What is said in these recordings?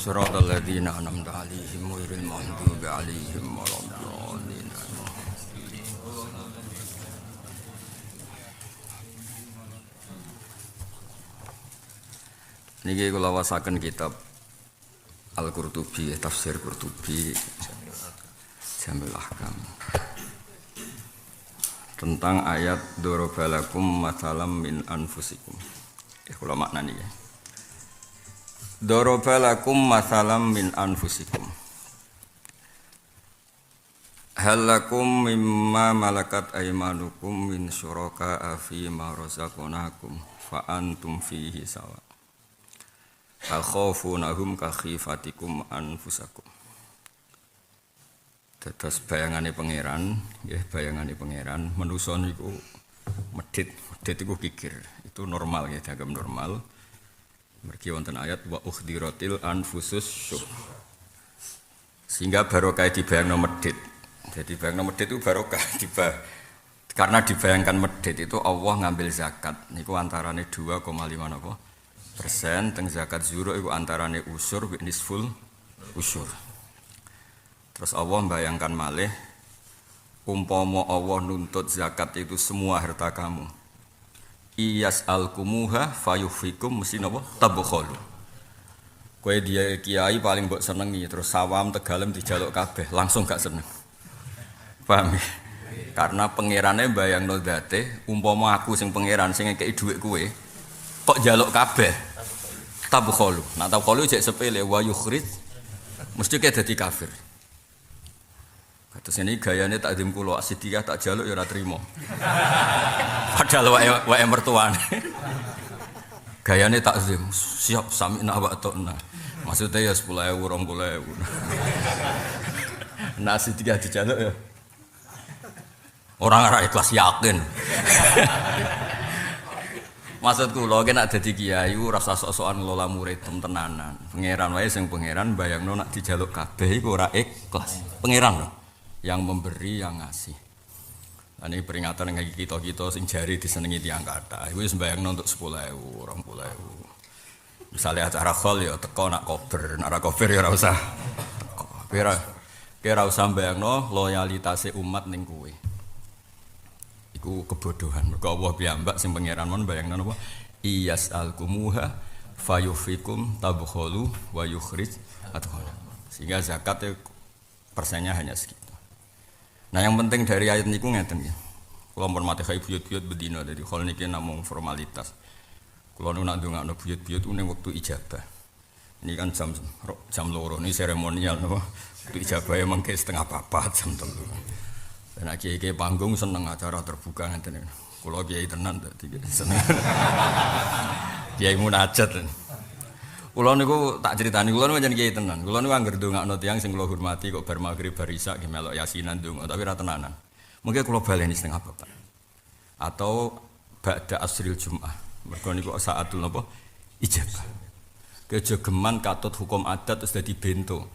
Siratal ladzina an'amta 'alaihim ghairil maghdubi 'alaihim waladdallin. Niki kula wasaken kitab Al-Qurtubi, tafsir Qurtubi Jamil Ahkam tentang ayat dorobalakum masalam min anfusikum. Kula maknani ya. Dorobalakum masalam min anfusikum. Halakum mimma malakat aymanukum min syuraka'a fi ma razaqnakum fa antum fihi sawa. Akhafunahum ka khifatikum anfusakum. Dados bayangane pangeran, nggih bayangane pangeran, manusa niku medhit iku kikir. Itu normal ya, dianggap normal. Mergi wonten ayat wa ukhdiratil anfusus syuh. Sehingga barokah dibayangno medhit. Jadi bayangno medhit itu barokah karena dibayangkan medhit itu Allah ngambil zakat. Niku antarane 2,5 napa? Persen teng zakat zuhur itu antarane usur nisful usur. Terus Allah bayangkan malih umpama Allah nuntut zakat itu semua harta kamu. Iyas alkumuha fayufikum mesti napa tabkhulu. Kowe dia kiai paling mbok senengi terus sawam tegalem dijaluk kabeh langsung gak seneng. Paham ya? Karena pangerane bayangno zate umpama aku sing pangeran sing ngekeki dhuwit kowe kok jaluk kabeh tabkhulu. Nah tabkhulu jek sepele wa yukhrij mesti ke dadi kafir. Kados ini gayane takdim kula Sidiyah tak jaluk ya ora trimo. Padahal wae mertuane. Gayane takdim siap samina wa ta'na. Maksudnya ya 10.000 20.000. Nah Sidiyah dijaluk ya. Orang ora ikhlas yakin. Maksud kula nek dadi kiai ora usah sok-sokan ngelola murid tenanan. Pangeran wae sing pangeran bayangno nek dijaluk kabeh iku ora ikhlas. Pangeran lho yang memberi yang ngasih. Nah, ini peringatan yang kita sing jari disenengi tiyang kathah. Iku wis mbayangno untuk 10.000, 20.000. Misalnya acara khol ya teko nak kober, nak ora kober ya ora usah teko. Kira usah mbayangno loyalitase umat ning kowe. Iku kebodohan. Mergo Allah piyambak sing pangeran mon bayangno napa? Iyas alkumuha fayufikum tabkhulu wa yukhrij adkhana. Sehingga zakat persennya hanya segitu. Nah yang penting dari ayat niku ngeten ya. Kula pun mate kaya buyut-buyut bedina dadi khol niki namung formalitas. Kula nu nak ndongakno buyut-buyut ning wektu ijabah. Ini kan jam 2 ini seremonial napa. Wektu ijabah emang ke setengah 4 jam 3. Dan kiai-kiai panggung seneng acara terbuka ngeten. Kula kiai tenan dadi seneng. Kiai munajat. Kula niku tak critani, kula niku pancen kiai tenan. Kula niku anggere ndongakno tiyang sing kula hormati kok bar magrib bar isya nggih melok yasinan ndonga, tapi ora tenanan. Mungkin kula baleni setengah bapak. Atau ba'da asril Jumat. Mergo niku saatul napa? Ijabah. Kejogeman katut hukum adat terus dadi bento.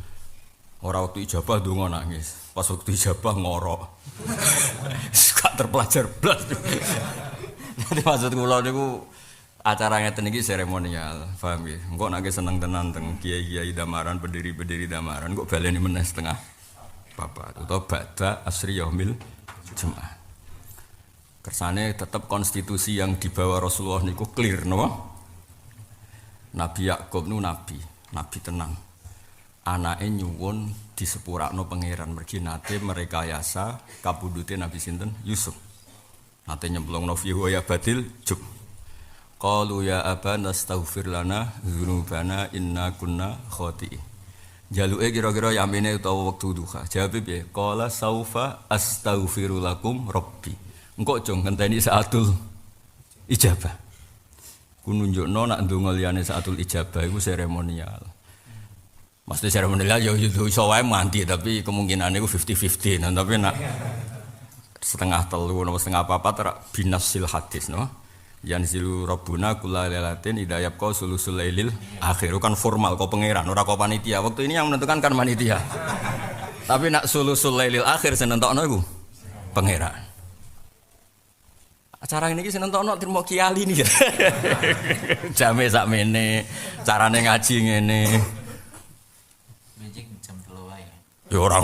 Ora waktu ijabah ndonga nangis. Pas waktu ijabah ngorok. Gak terpelajar blas. Jadi maksud kula niku acara ngeten iki seremonial, paham nggih? Engko nek seneng tenan teng kiai-kiai damaran, pendiri-pendiri damaran kok baleni meneh setengah papat utawa ba'da asri yaumil Jumat. Kersane tetap konstitusi yang dibawa Rasulullah niku clear napa? Nabi Yakub niku nabi tenang. Anake nyuwun disepurakno pangeran mergi nate merekayasa kabudute Nabi sinten? Yusuf. Nate nyemplungno fi ya badil jub. Qalu ya abana astaghfir lana dzunubana inna kunna khati'in. Jaluke kira-kira yamine utawa wektu duha. Jawabe piye? Qala saufa astaghfiru lakum rabbi. Engko aja ngenteni saatul ijabah. Ku nunjukno nak ndonga liyane saatul ijabah iku seremonial. Mesti seremonial ya iso wae mandi tapi kemungkinane iku 50-50. Nah, tapi nak setengah 3 atau setengah 4 binasil hadis no. Yanzilu rabbuna kullailatin idayab kau sulusul lailil akhir kan formal kau pangeran ora kau panitia waktu ini yang menentukan kan panitia tapi nak sulusul lailil akhir senentokno iku pangeran acara ini senentokno trimo kiali nih jame sakmene carane ngaji ngene Ya orang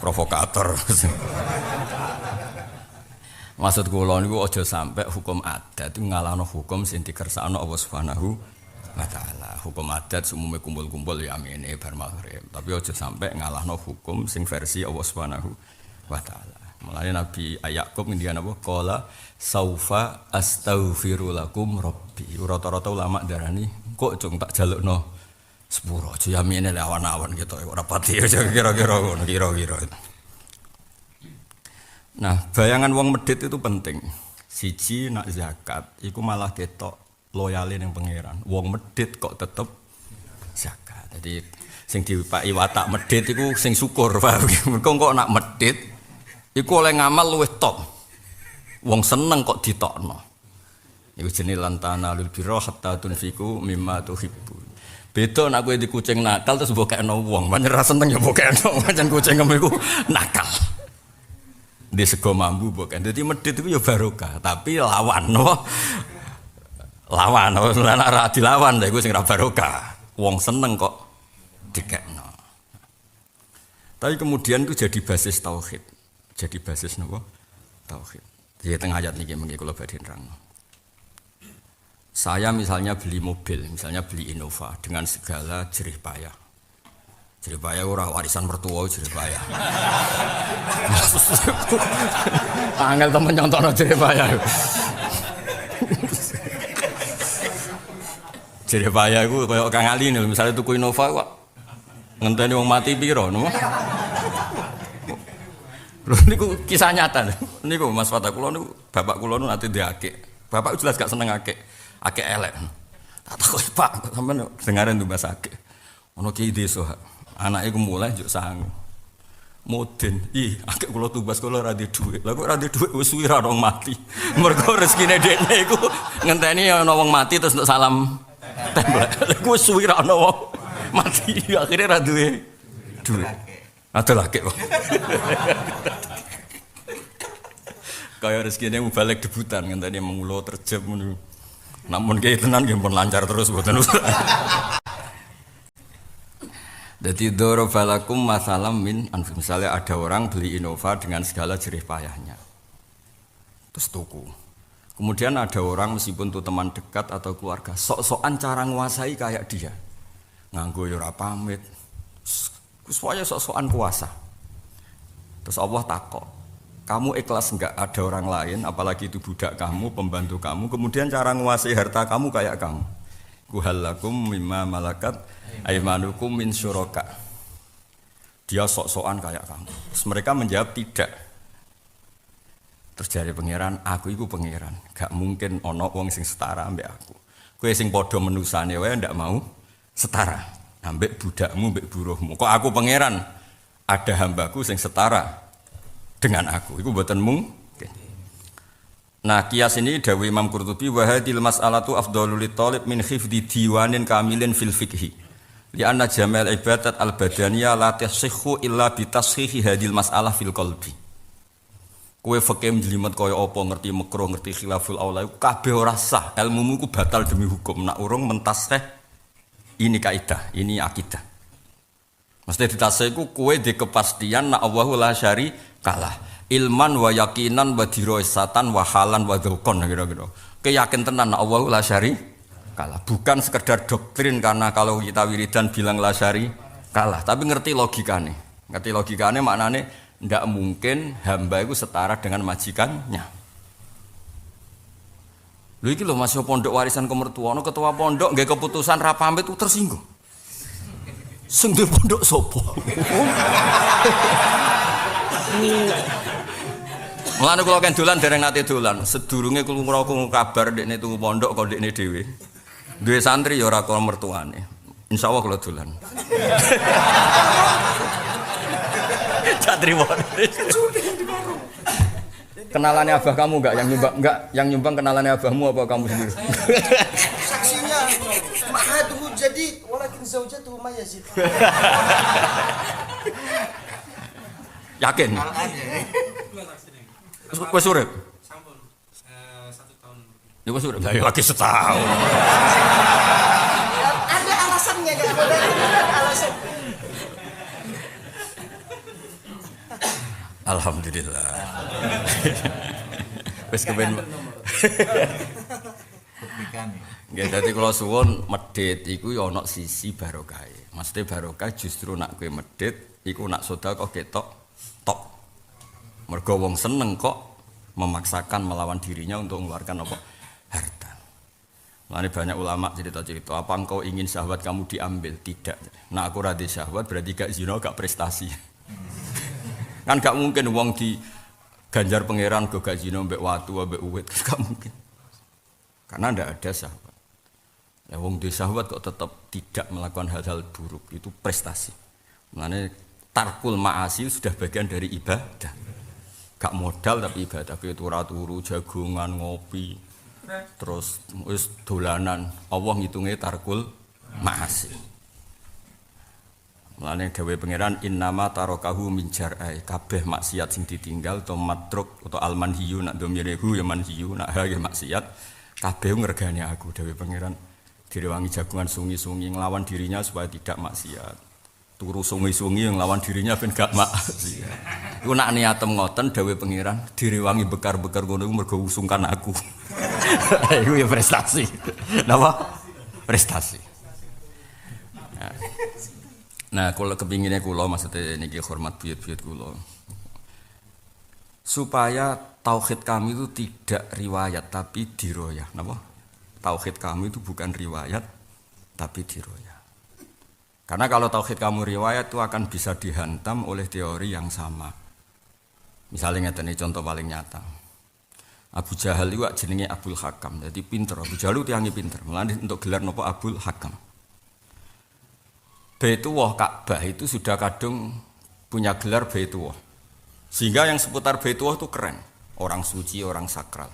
provokator. Maksud kula niku aja sampai hukum adat itu ngalahno hukum sing dikersakno Allah Subhanahu wa taala. Hukum adat umume kumpul-kumpul ya amene bar maghrib. Tapi aja sampai ngalahno hukum sing versi Allah Subhanahu wa taala. Mulane Nabi Yakub ngendikan apa? Qala saufa astaghfiru lakum rabbi. Rata-rata ulama darani kok cung tak jalukno sepuro aja yamine awan-awan gitu ora pati kira-kira ngono kira-kira. Nah, bayangan wong medit itu penting. Siji nak zakat, iku malah ketok loyale ning pangeran. Wong medit kok tetep zakat. Jadi sing dipaki watak medit iku sing syukur, paham. Mergo kok nak medit iku oleh ngamal luwih top. Wong seneng kok ditokno. Iku jenenge lantana lil birra hatta tunfiku mimma tuhibbu. Beda nek kowe di kucing nakal terus mbok kekno wong, pancen ra seneng ya mbok kekno, pancen kucing iku nakal. Di sego mambu bukan. Jadi medit itu ya barokah, tapi lawan no. Lawan, nek ora dilawan lha iku sing ora barokah. Wong seneng kok dikekno. Tapi kemudian itu jadi basis tauhid. Jadi basis napa? Tauhid. Di tengah ayat niki mengki kula badhe nerangno. Saya misalnya beli mobil, misalnya beli Innova dengan segala jerih payah. Jerih payah ora warisan mertua jerih payah. Angel temen nyontokno jerih payah. Jerih payah iku kaya Kang Ali lho, misale tuku Innova kok ngenteni wong mati piro no. Lho niku kisah nyata. Niku Mas Fatah kula niku bapak kula niku ate ndekake. Bapak jelas gak seneng akeh elek. Tak takoki Pak, sampean dengaren tumbas akeh. Ono ki desa. Anake ku mulai njuk sangu. Mudin, akeh kula tumbas kula ora di dhuwit. Lah kok ora di dhuwit wis suwi ra wong mati. Mergo rezekine dekne iku ngenteni ana wong mati terus untuk salam tembak. Lah ku wis suwi ra ana wong mati. Akhire ra duwe dhuwit. Adol akeh kok. Kaya rezekine balik debutan ngenteni mengulo terjep ngono. Namun kayak tenan nggih pun lancar terus mboten. Jadi dorobalakum masalam min anfus. Misalnya ada orang beli Innova dengan segala jerih payahnya, terus tuku. Kemudian ada orang meskipun itu teman dekat atau keluarga, sok-sokan cara nguasai kayak dia, nganggo yo ora pamit, supaya sok-sokan kuasa. Terus Allah takok, kamu ikhlas enggak ada orang lain, apalagi itu budak kamu, pembantu kamu, kemudian cara nguasai harta kamu kayak kamu. Kuhalakum mimma malakat aimanukum min syuraka. Dia sok-sokan kayak kamu. Terus mereka menjawab tidak. Terus dari pangeran, aku iku pangeran. Gak mungkin ono wong sing setara ambek aku. Kowe sing padha menusane wae ndak mau setara ambek budakmu ambek buruhmu. Kok aku pangeran ada hambaku sing setara dengan aku. Iku mboten mungkin. Nah, kias ini dawuh Imam Qurtubi wa hadhil mas'alatu afdhalul talib min hifdzi diwanin kamilin fil fiqhi. Li anna jama'al ibadat al-badaniyah la tasihhu illa bi tashihi hadhil mas'alah fil qalbi. Kowe fikih njlimet kaya apa ngerti makruh ngerti khilaful aula kabeh ora sah. Ilmumu ku batal demi hukum. Nak urung mentasih ini kaidah, ini akidah. Mesti ditasih iku kowe di kepastian nak Allahu la syarikalah. Ilman wa yakinan wa dirosatan wa halan wa dzauqan kira-kira. Keyakin tenan Allahu la syarikalah. Bukan sekedar doktrin karena kalau kita wiridan bilang la syarikalah, tapi ngerti logikane. Ngerti logikane maknane ndak mungkin hamba itu setara dengan majikannya. Lho iki lho masih pondok warisan kemertuan, ketua pondok nggih keputusan ra pamit tersinggung. Sing duwe pondok sapa? Mulane kula kan dolan dereng nate dolan. Sedurunge kula kabar dekne tuku pondok kok dekne dhewe. Duwe santri ya ora kaya mertuane. Insyaallah kula dolan. Santri wae. Kenalannya abah kamu enggak yang nyumbang? Enggak, yang nyumbang kenalannya abahmu apa kamu sendiri? Saksinya mahatuhu jadi walakin zaujatuhu mayazid. Yakin? Wes urip? Sampun 1 tahun. Ya wes urip. Lah lagi setahun. Ada alasannya kan? Ada alasan. Alhamdulillah. Wis kepen. Nggih dadi kula suwun medhit iku ya ana sisi barokahe. Maksudnya barokah justru nak kowe medhit iku nak sedekah ketok tok. Mergo wong seneng kok memaksakan melawan dirinya untuk mengeluarkan apa? Harta. Makanya banyak ulama cerita-cerita, apa engkau ingin syahwat kamu diambil? Tidak. Nah aku radhi syahwat berarti gak zina, gak prestasi. Kan gak mungkin wong di ganjar pangeran go gak zina mbek watu mbek uwit, gak mungkin. Karena ndak ada syahwat. Ya wong di syahwat kok tetap tidak melakukan hal-hal buruk, itu prestasi. Makanya tarkul ma'asi sudah bagian dari ibadah. Gak modal tapi ibadah, kayak turu jagungan, ngopi, terus wis dolanan. Allah ngitungnya tarkul ma'asi. Mulane gawe pangeran innama tarokahu min jar'ai, kabeh maksiat sing ditinggal to matruk atau almanhiyu nak domirehu ya manhiyu nak ha ya maksiat kabeh ngregani aku gawe pangeran. Direwangi jagungan sungi-sungi nglawan dirinya supaya tidak maksiat. Turu sungi-sungi yang nglawan dirinya ben gak maksiat. Iku nak niatem ngoten gawe pangeran direwangi bekar-bekar ngono iku mergo usungkan aku. Iku ya prestasi. Napa? Prestasi. Nah, kalau kepinginnya kulo maksudnya niki hormat buyut-buyut kulo. Supaya tauhid kami itu tidak riwayat tapi diroyah. Napa? Tauhid kami itu bukan riwayat tapi diroyah. Karena kalau tauhid kamu riwayat itu akan bisa dihantam oleh teori yang sama. Misalnya ngeten contoh paling nyata. Abu Jahal itu jenenge Abul Hakam. Jadi pinter. Abu Jahal itu tiangi pinter. Mulane untuk gelar napa Abul Hakam. Baitullah Ka'bah itu sudah kadung punya gelar Baitullah. Sehingga yang seputar Baitullah itu keren. Orang suci, orang sakral.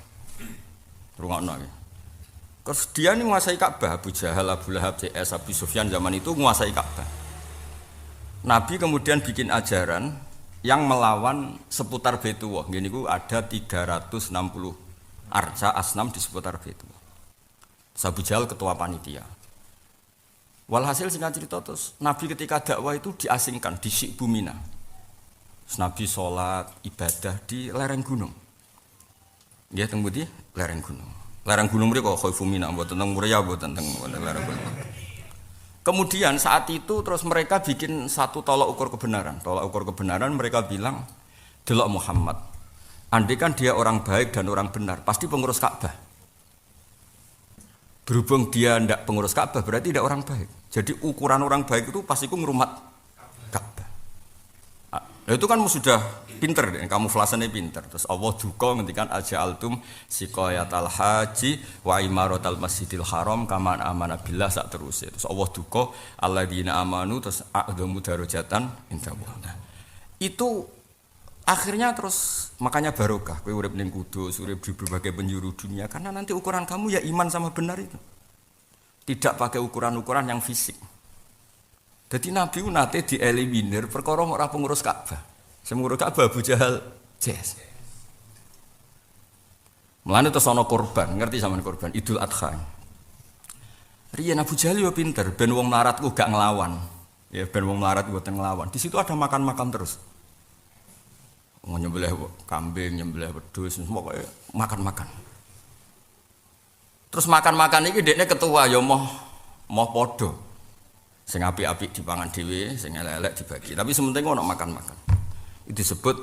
Rungokno ya. Terus dia ini menguasai Ka'bah. Abu Jahal, Abu Lahab, CS, Abu Sufyan zaman itu menguasai Ka'bah. Nabi kemudian bikin ajaran yang melawan seputar Baitullah. Gini ku ada 360 arca asnam di seputar Baitullah. Abu Jahal ketua panitia. Walhasil singkat cerita terus Nabi ketika dakwah itu diasingkan di Syi'bu Mina. Nabi sholat ibadah di lereng gunung. Dia teng di lereng gunung. Lereng gunung mriko Khaifu Mina mboten teng Muria mboten teng lereng gunung. Kemudian saat itu terus mereka bikin satu tolak ukur kebenaran. Tolak ukur kebenaran mereka bilang, delok Muhammad. Andai kan dia orang baik dan orang benar, pasti pengurus Ka'bah. Berhubung dia tidak pengurus Ka'bah berarti tidak orang baik. Jadi ukuran orang baik itu pasti ngrumat Ka'bah. Nah, itu kan sudah pinter deh, kamuflasenya pinter. Terus Allah duka ngendikan aja'altum siqayatal haji wa imaratal masjidil haram kama amana billah sak terus. Terus Allah duka alladzina amanu terus a'dhamu darajatan indallah. Nah, itu akhirnya terus makanya barokah. Kowe urip ning Kudus, urip di berbagai penjuru dunia karena nanti ukuran kamu ya iman sama benar itu. Tidak pakai ukuran-ukuran yang fisik. Jadi Nabi nate dieliminir perkara ora pengurus Ka'bah. Semurus Ka'bah Abu Jahal jes. Mulane terus ana korban, ngerti sampean korban Idul Adha. Riyen Abu Jahal yo pinter, ben wong melaratku gak nglawan. Ya ben wong melarat mboten nglawan. Di situ ada makan-makan terus. Nyembelih kambing, nyembelih wedhus, semua kayak makan-makan. Terus makan-makan iki dekne ketua ya moh padha. Sing apik-apik dipangan dhewe, sing elek-elek dibagi. Tapi sementing ono makan-makan. Itu disebut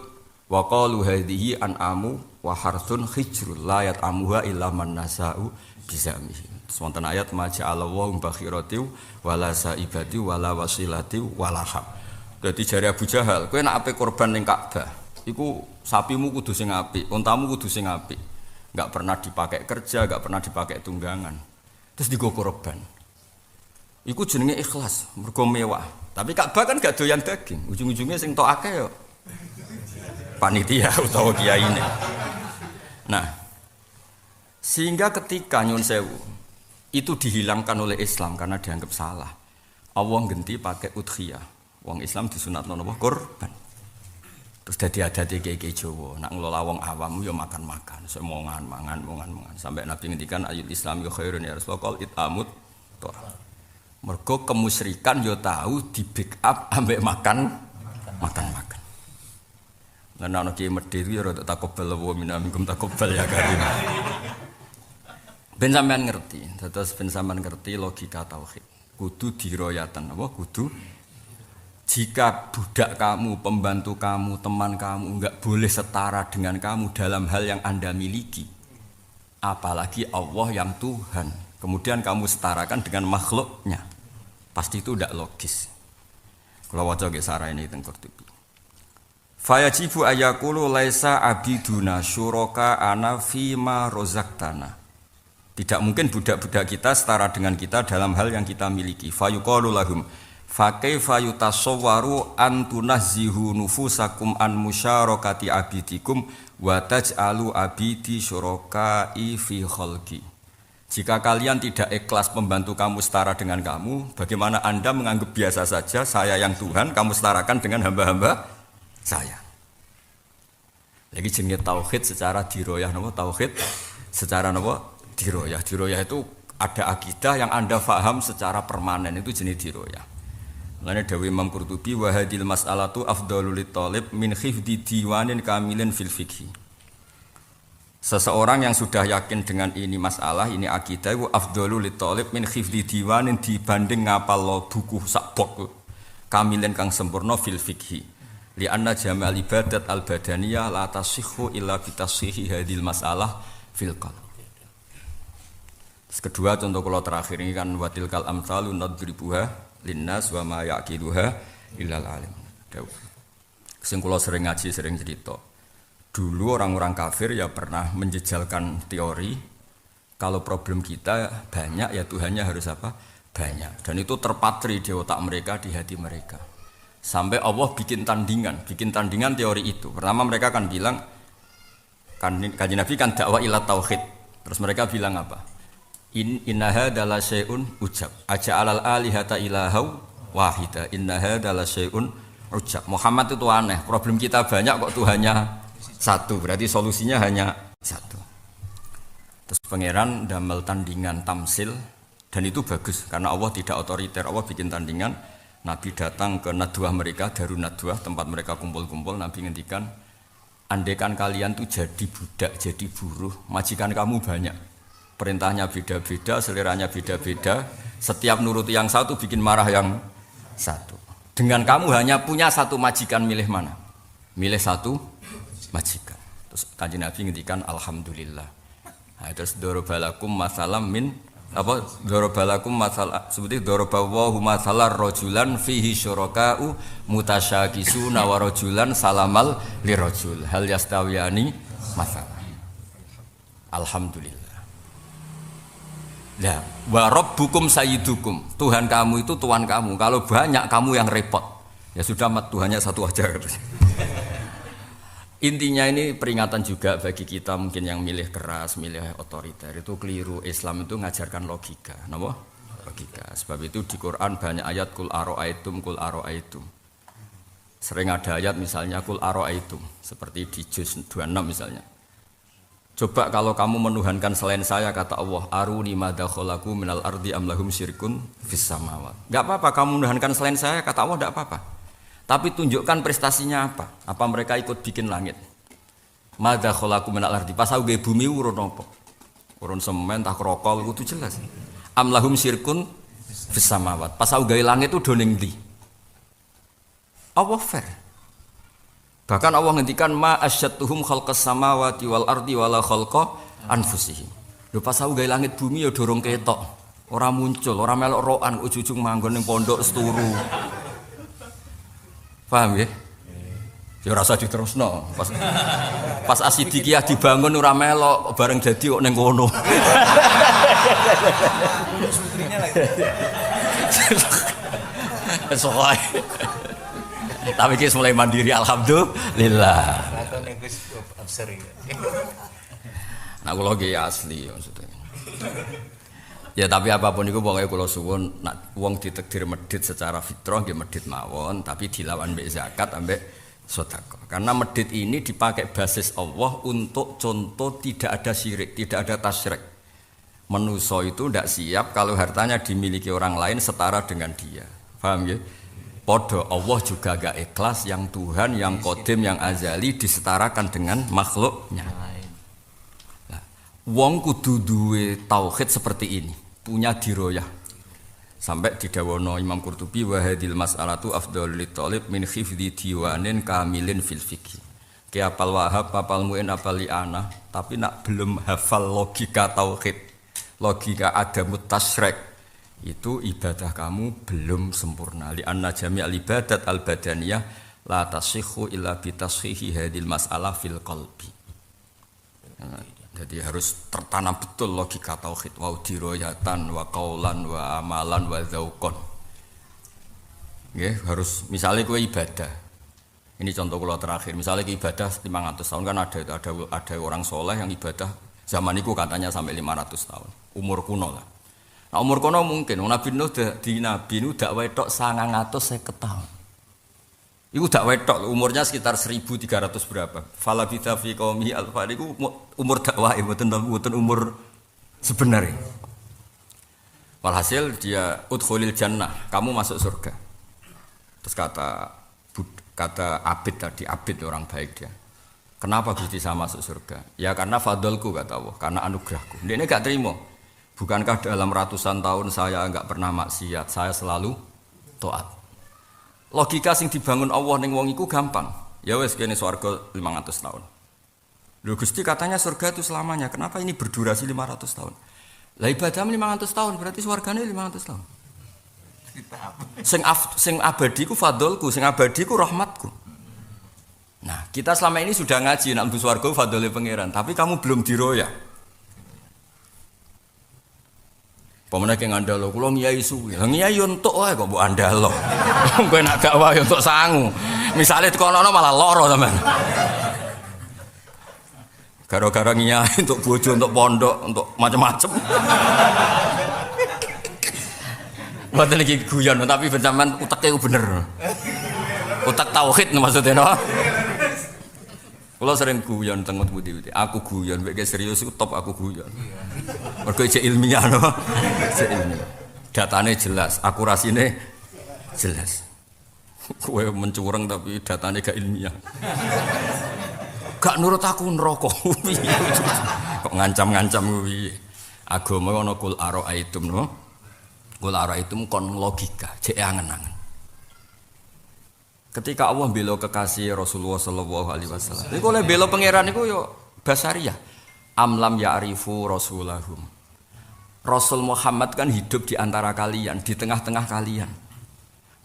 wa qalu hadhihi an'amu wa harsun hijrul la yat'amuha illa man nasa'u bizamihi. Wonten ayat ma ja'alallahu bakhirati wala saibati wala wasilati wala hab. Dadi jare Abu Jahal, kowe nek ape korban ning Ka'bah iku sapimu kudu sing apik, untamu kudu sing apik. Enggak pernah dipakai kerja, enggak pernah dipakai tunggangan. Terus digo korban. Iku jenenge ikhlas, mergo mewah. Tapi Ka'bah kan gak doyan daging. Ujung-ujungnya sing tok akeh yo panitia utawa kiyaine. Nah, sehingga ketika nyun sewu itu dihilangkan oleh Islam karena dianggap salah. Allah ganti pakai udhiyah. Wong Islam disunatno napa korban. Terus dadi adate kiai-kiai Jawa, nak ngelola wong awam yo makan-makan, semongan, mangan. Sampai Nabi ngendikan ayul Islam yo khairun ya Rasulullah qul itamut tor. Mergo kemusyrikan yo tahu di backup ambek makan. Lan ana kiye medhit ya rada takobal wa minkum takobal ya karim. Ben sampean ngerti, terus ben sampean ngerti logika tauhid. Kudu diroyatan apa kudu jika budak kamu, pembantu kamu, teman kamu enggak boleh setara dengan kamu dalam hal yang Anda miliki. Apalagi Allah yang Tuhan. Kemudian kamu setarakan dengan makhluknya. Pasti itu tidak logis. Kalau waca ge sarah ini teng Qurtubi. Fayajibu ayaqulu laisa abiduna syuraka ana fima rozaktana. Tidak mungkin budak-budak kita setara dengan kita dalam hal yang kita miliki. Fayuqalu lahum fa kaifa yutasawwaru an tunazzihu nufusakum an musyarakati abidikum wa taj'alu abidi syurakai fi khalqi. Jika kalian tidak ikhlas pembantu kamu setara dengan kamu, bagaimana Anda menganggap biasa saja saya yang Tuhan, kamu setarakan dengan hamba-hamba saya. Lagi jenenge tauhid secara diroyah, napa tauhid secara napa diroyah. Diroyah itu ada akidah yang Anda faham secara permanen, itu jenis diroyah. Mulane dawuh Imam Qurtubi wa hadil mas'alatu afdhalul talib min khifdi diwanin kamilin fil fiqhi. Seseorang yang sudah yakin dengan ini masalah, ini akidah, itu afdhalul talib min khifdi diwanin dibanding ngapal buku sak bok kamilin kang sempurna fil fiqhi. Li anna jami'al ibadat al badaniyah la tasihhu illa bi tashihi hadil masalah fil qalb. Kedua contoh kalau terakhir ini kan watil kal amsalu nadribuha linnas wa ma yaqiluha illal alim. Sing kula sering ngaji, sering cerita. Dulu orang-orang kafir ya pernah menjejalkan teori kalau problem kita banyak ya Tuhannya harus apa? Banyak. Dan itu terpatri di otak mereka, di hati mereka. Sampai Allah bikin tandingan teori itu. Pertama mereka kan bilang Kanjeng Nabi kan dakwah ila tauhid. Terus mereka bilang apa? Innaha dala syai'un ujab. Aja'alal alihata ilahau wahida. Innaha dala syai'un ujab. Muhammad itu aneh. Problem kita banyak kok Tuhannya satu, berarti solusinya hanya satu. Terus pangeran damel tandingan tamsil dan itu bagus karena Allah tidak otoriter. Allah bikin tandingan. Nabi datang ke nadwah mereka, Darun Nadwah, tempat mereka kumpul-kumpul. Nabi ngendikan, andaikan kalian tuh jadi budak, jadi buruh, majikan kamu banyak. Perintahnya beda-beda, seleranya beda-beda. Setiap nuruti yang satu bikin marah yang satu. Dengan kamu hanya punya satu majikan, milih mana? Milih satu majikan. Terus Kanjeng Nabi ngendikan alhamdulillah. Nah, terus darabalakum masalam min apa darabalakum masalah seperti darabawahu masalar rajulan fihi syuraka'u mutasyakisuna wa rajulan salamal lirajul hal yastawiyani masalah. Alhamdulillah. Nah, wa rabbukum sayyidukum. Tuhan kamu itu tuan kamu. Kalau banyak kamu yang repot. Ya sudah Tuhannya satu aja. Intinya ini peringatan juga bagi kita mungkin yang milih keras, milih otoriter itu keliru. Islam itu ngajarkan logika, napa? Logika. Sebab itu di Quran banyak ayat kul aro'aitum. Sering ada ayat misalnya kul aro'aitum seperti di juz 26 misalnya. Coba kalau kamu menuhankan selain saya kata Allah, aruni madza khalaqu minal ardi am lahum syirkun fis samawat. Enggak apa-apa kamu menuhankan selain saya kata Allah, enggak apa-apa. Tapi tunjukkan prestasinya apa? Apa mereka ikut bikin langit? Madza khalaqu minal ardi. Pas aku gawe bumi urun apa? Urun semen tak krokol kudu jelas. Am lahum syirkun fis samawat. Pas aku gawe langit itu do ning ndi? Allah fair. Bahkan Allah ngendikan ma asyattuhum khalqas samawati wal ardi wala khalqa anfusihim. Lho pas aku gawe langit bumi ya dorong ketok. Ora muncul, ora melok rokan ujug-ujug manggon ning pondok seturu. Paham ya? Ya rasa diterusno. Pas Asidikiyah dibangun ora melok bareng dadi kok ning kono. Putrinya lagi. Soalnya tapi kita mulai mandiri alhamdulillah. Nah kalau lagi asli maksudnya. Ya tapi apapun itu pokoknya kalau suwun nak wong ditakdir medit secara fitrah nggih medit mawon tapi dilawan mbek zakat ambek sedekah. Karena medit ini dipakai basis Allah untuk contoh tidak ada syirik, tidak ada tasyrik. Manusa itu tidak siap kalau hartanya dimiliki orang lain setara dengan dia. Paham ya? Podo Allah juga gak ikhlas yang Tuhan, yang Qadim, yang azali disetarakan dengan makhluknya. Nah, wong kudu duwe tauhid seperti ini, punya diroyah. Sampai didawono Imam Qurtubi wa hadil mas'alatu afdhalul talib min khifdi diwanin kamilin fil fiqh. Ki apal Wahab, apal Muin, apal Li'ana, tapi nak belum hafal logika tauhid, logika adamut tasyrik, itu ibadah kamu belum sempurna. Li anna jami'al ibadat al badaniyah la tasihhu illa bi tashihi hadil mas'alah fil qalbi. Nah, jadi harus tertanam betul logika tauhid, wa diroyatan wa qaulan wa amalan wa dzauqan. Nggih, harus misalnya kowe ibadah. Ini contoh kula terakhir, misalnya ibadah 500 tahun kan ada orang soleh yang ibadah zaman itu katanya sampai 500 tahun. Umur kuno lah. Nah, umur kono mungkin Nabi Nuh di Nabi Nuh dak wetok 950 tahun. Iku dak wetok umurnya sekitar 1300 berapa. Fala bi fi qaumi alfa iku umur dakwah mboten umur sebenarnya. Walhasil dia udkhulil jannah, kamu masuk surga. Terus kata Abid tadi, Abid orang baik dia. Kenapa Gusti saya masuk surga? Ya karena fadlku kata Allah, karena anugerahku. Dia ini gak terima. Bukankah dalam ratusan tahun saya enggak pernah maksiat, saya selalu taat. Logika sing dibangun Allah ning wong iku gampang. Ya wis kene swarga 500 tahun. Lho Gusti katanya surga itu selamanya. Kenapa ini berdurasi 500 tahun? Lah ibadahmu 500 tahun, berarti swargane 500 tahun. Sing abadi ku fadlku, sing abadi ku rahmatku. Nah, kita selama ini sudah ngaji nak mlebu swarga fadlile pangeran, tapi kamu belum diroya. Pemene ki ngandalo kula ngiyai suwi. Lah ngiyai yo entuk wae kok mbok andalo. Kowe nak dakwah yo entuk sangu. Misale tekono malah lara sampean. Gara-gara ngiyai untuk bojo, untuk pondok, untuk macam-macam. Mboten iki guyon tapi ben sampean uteke bener. Utek tauhid maksudnya no. Kalau sering guyon tengok budi-budi, aku guyon, bagi serius itu top aku guyon. Mereka ijek ilmiah, no, ijek ilmiah. Datanya jelas, akurasinya jelas. Kue mencurang tapi datanya gak ilmiah. Gak nurut aku neraka. Kok ngancam-ngancam kuwi. Agama ana kul ara'aitum, no. Kul ara'aitum kon logika, jek angen-angen. Ketika Allah bela kekasih Rasulullah sallallahu alaihi wasallam. Iku oleh bela pangeran iku yo basariyah. Amlam ya'rifu rasulahum. Rasul Muhammad kan hidup di antara kalian, di tengah-tengah kalian.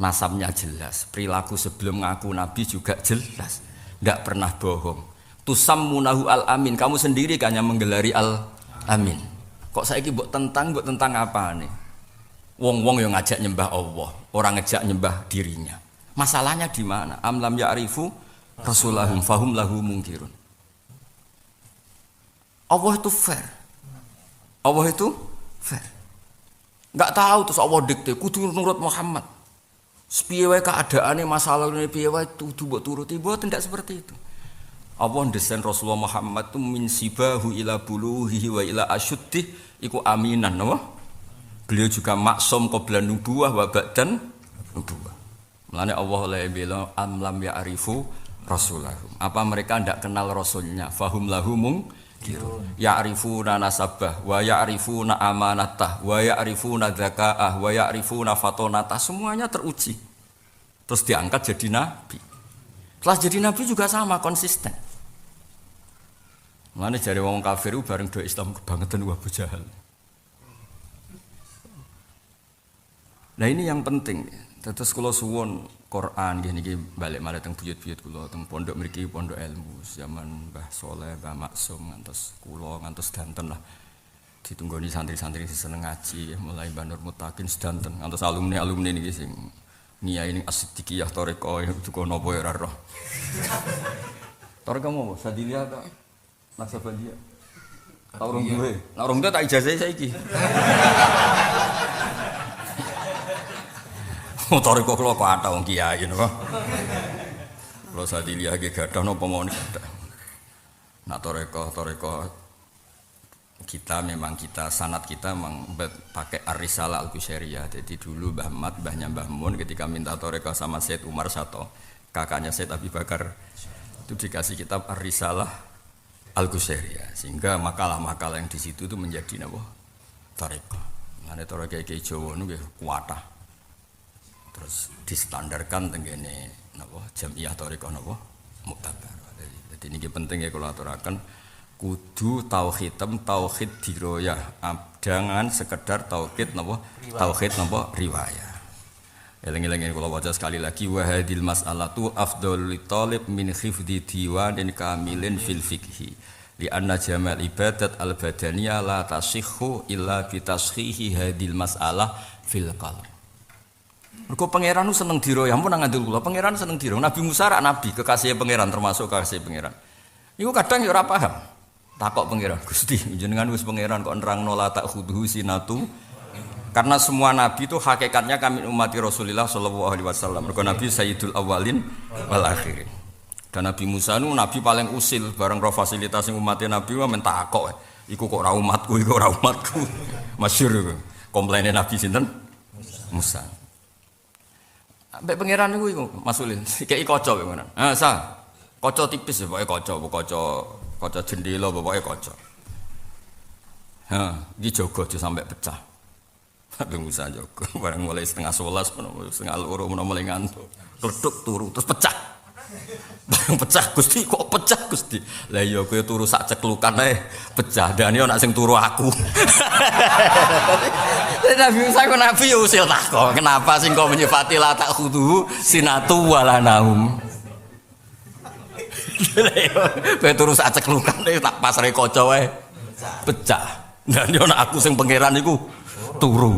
Nasabnya jelas, perilaku sebelum ngaku nabi juga jelas. Enggak pernah bohong. Tusammunahu al-amin, kamu sendiri kan yang menggelari al-amin. Kok saiki mbok tentang apa nih? Wong-wong yang ngajak nyembah Allah, orang ngajak nyembah dirinya. Masalahnya di mana? Amlam ya'rifu rasulahum fahum lahu mungkirun. Allah itu fair. Allah itu fair. Enggak tahu terus Allah dikte kudu nurut Muhammad. Sepiye wae keadaane masalahne piye wae kudu mbok turuti, mboten ndak seperti itu. Allah desain Rasulullah Muhammad itu min sibahu ila buluhi wa ila asyuddih iku aminan, napa? Beliau juga maksum qabla nubuwah wa ba'dan nubuwah. Mulane Allah oleh bilang amlam ya'rifu rasulahum. Apa mereka ndak kenal rasulnya? Fahum lahumung kirun. Ya'rifuna nasabah wa ya'rifuna amanatah wa ya'rifuna dzakaah wa ya'rifuna fatonatah, semuanya teruji. Terus diangkat jadi nabi. Setelah jadi nabi juga sama konsisten. Mulane jare wong kafir bareng do Islam kebangetan wa Abu Jahal. Nah ini yang penting. Terus kula suwun Quran niki balik malih teng buyut-buyut kula teng pondok mriki pondok ilmu zaman Mbah Soleh, Mbah Maksum ngantos kula ngantos danten lah. Ditunggoni santri-santri sing seneng ngaji mulai Mbah Nur Mutakin sedanten ngantos alumni niki sing ngiyai ning As-Siddiqiyah Thariqah itu kono apa ora roh. Thariqah mau Sadilia ta? Naksabandia. Taurung duwe. Nek urung tak ijazah saiki. Motor kok kula kok wong kiai napa. Kula Sadilia ge gadah napa mawon gadah. Nak toreko kita sanad kita memang pakai Ar-Risalah Al-Qusairiyah. Jadi dulu Mbah Mat, Mbahnya Mbah Mun ketika minta tarekah sama Said Umar Sato, kakaknya Said Abi Bakar, itu dikasih kitab Ar-Risalah Al-Qusairiyah, sehingga makalah-makalah yang di situ itu menjadi napa tarekah. Mane tarekah iki Jawa niku kuatah. Terus distandarkan tenggene napa jamiah tarekah napa muktabar. Jadi niki penting ya kula aturaken kudu tauhid diroyah, jangan sekedar tauhid napa tauhid napa riwayah. Eling-eling kula waca sekali lagi wa hadil mas'alatu afdhalul talib min khifdi diwan kamilin fil fiqhi li anna jamal ibadat al badaniyah la tasihhu illa bi tashihi hadil mas'alah fil qalb. Mergo pangeran ku seneng diroyah, ampun nang ngandel kula pangeran seneng diroyah. Nabi Musa rak nabi kekasih pangeran termasuk kekasih pangeran. Iku kadang ya ora paham. Takok pangeran, Gusti, jenengan wis pangeran kok nerangno la tak khudhu sinatu. Karena semua nabi itu hakikatnya kami umat Rasulullah sallallahu alaihi wasallam. Mergo nabi sayyidul awalin wal akhirin. Dan Nabi Musa itu nabi paling usil bareng ro fasilitas sing umatnya nabi wae men takok. Iku kok ora umatku, iku ora umatku. Masyhur iku. Komplaine nabi sinten? Musa. Ambek pangeran niku masulin, kei kaca pangeran. Ah, sa. Kaca tipis ya pokoke kaca jendela pokoke kaca. Ha, iki jaga aja sampai pecah. Nabi Musa jaga, bareng mulai setengah 11, setengah 2 mulai ngantuk. Kleduk turu terus pecah. Bareng pecah Gusti, kok pecah Gusti. Lah iya kowe turu sak ceklukan ae pecah. Dan yo nak sing turu aku. Nabi Musa kok nabi yo usil takok, kenapa sing kok menyifati la tak khudu sinatu wala naum. Kowe turu sak ceklukan tak pasare kaca wae pecah. Dan yo nak aku sing pangeran iku turu.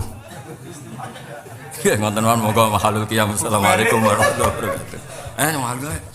Ya ngoten mawon, moga mahalul qiyam. Assalamualaikum warahmatullahi wabarakatuh. Mahal